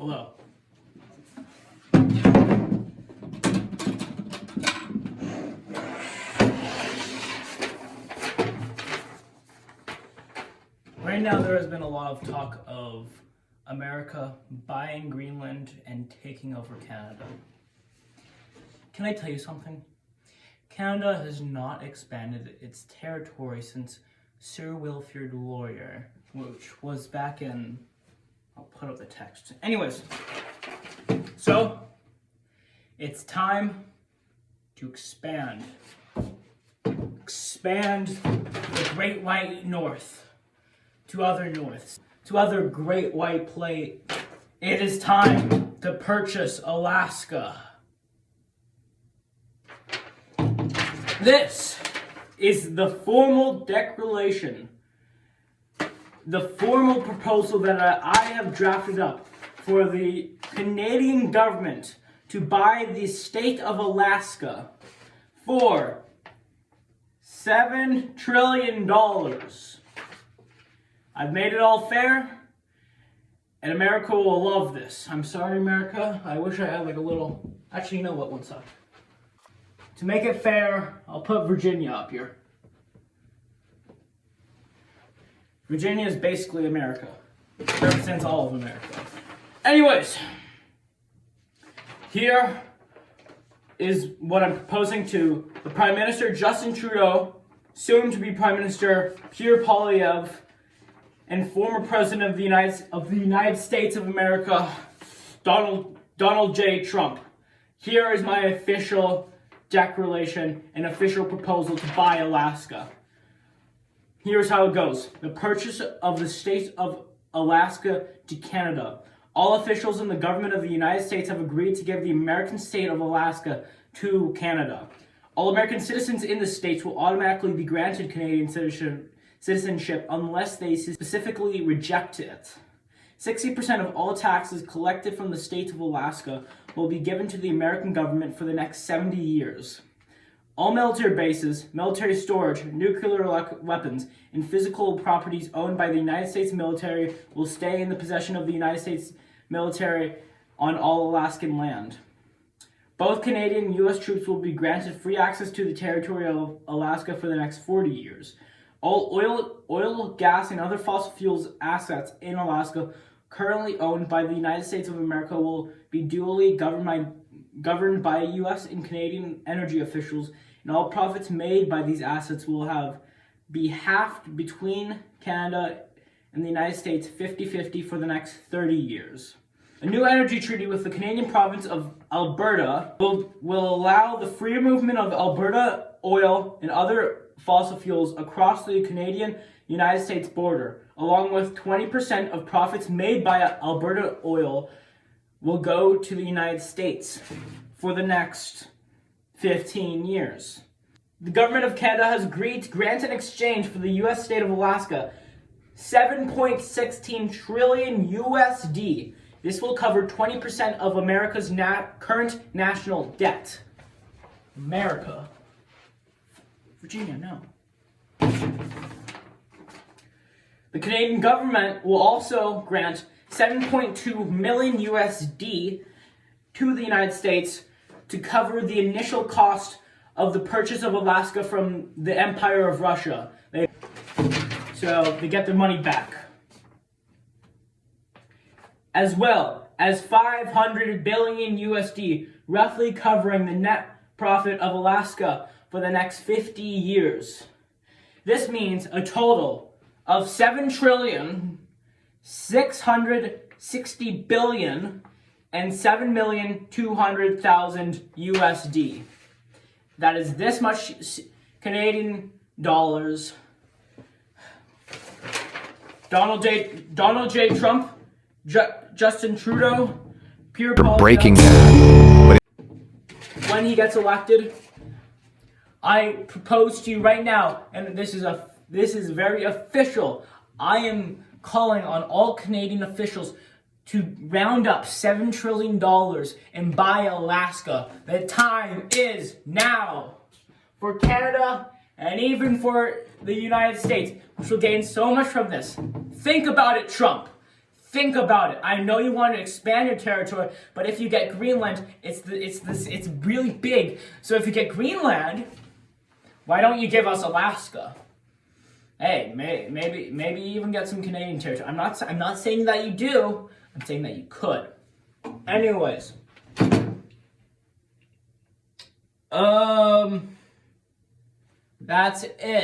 below. Right now there has been a lot of talk of America buying Greenland and taking over Canada. Can I tell you something? Canada has not expanded its territory since Sir Wilfrid Laurier, which was back in... I'll put up the text. Anyways, so it's time to expand. Expand the Great White North to other norths, to other Great White Plate. It is time to purchase Alaska. This is the formal declaration, the formal proposal that I have drafted up for the Canadian government to buy the state of Alaska for $7 trillion. I've made it all fair, and America will love this. I'm sorry, America. I wish I had like a little... Actually, you know what? One sec. To make it fair, I'll put Virginia up here. Virginia is basically America. It represents all of America. Anyways, here is what I'm proposing to the Prime Minister Justin Trudeau, soon to be Prime Minister Pierre Poilievre, and former President of the United States of America, Donald J. Trump. Here is my official declaration and official proposal to buy Alaska. Here's how it goes. The purchase of the state of Alaska to Canada. All officials in the government of the United States have agreed to give the American state of Alaska to Canada. All American citizens in the states will automatically be granted Canadian citizenship unless they specifically reject it. 60% of all taxes collected from the state of Alaska will be given to the American government for the next 70 years. All military bases, military storage, nuclear weapons, and physical properties owned by the United States military will stay in the possession of the United States military on all Alaskan land. Both Canadian and U.S. troops will be granted free access to the territory of Alaska for the next 40 years. All oil, gas, and other fossil fuels assets in Alaska currently owned by the United States of America will be duly governed by U.S. and Canadian energy officials, and all profits made by these assets will be halved between Canada and the United States 50-50 for the next 30 years. A new energy treaty with the Canadian province of Alberta will allow the free movement of Alberta oil and other fossil fuels across the Canadian-United States border, along with 20% of profits made by Alberta oil will go to the United States for the next 15 years. The government of Canada has agreed to grant in exchange for the U.S. state of Alaska $7.16 trillion USD. This will cover 20% of America's current national debt. America. Virginia, no. The Canadian government will also grant $7.2 million USD to the United States to cover the initial cost of the purchase of Alaska from the Empire of Russia. So they get their money back. As well as $500 billion USD, roughly covering the net profit of Alaska for the next 50 years. This means a total of $7,660 billion and 7,200,000 USD. That is this much Canadian dollars. Donald J. Trump, Justin Trudeau, Pierre Paul. Breaking that. When he gets elected, I propose to you right now, and this is very official. I am calling on all Canadian officials to round up $7 trillion and buy Alaska. The time is now for Canada and even for the United States, which will gain so much from this. Think about it, Trump. Think about it. I know you want to expand your territory, but if you get Greenland, it's really big. So if you get Greenland, why don't you give us Alaska? Hey, maybe even get some Canadian territory. I'm not saying that you do. I'm saying that you could. Anyways, that's it.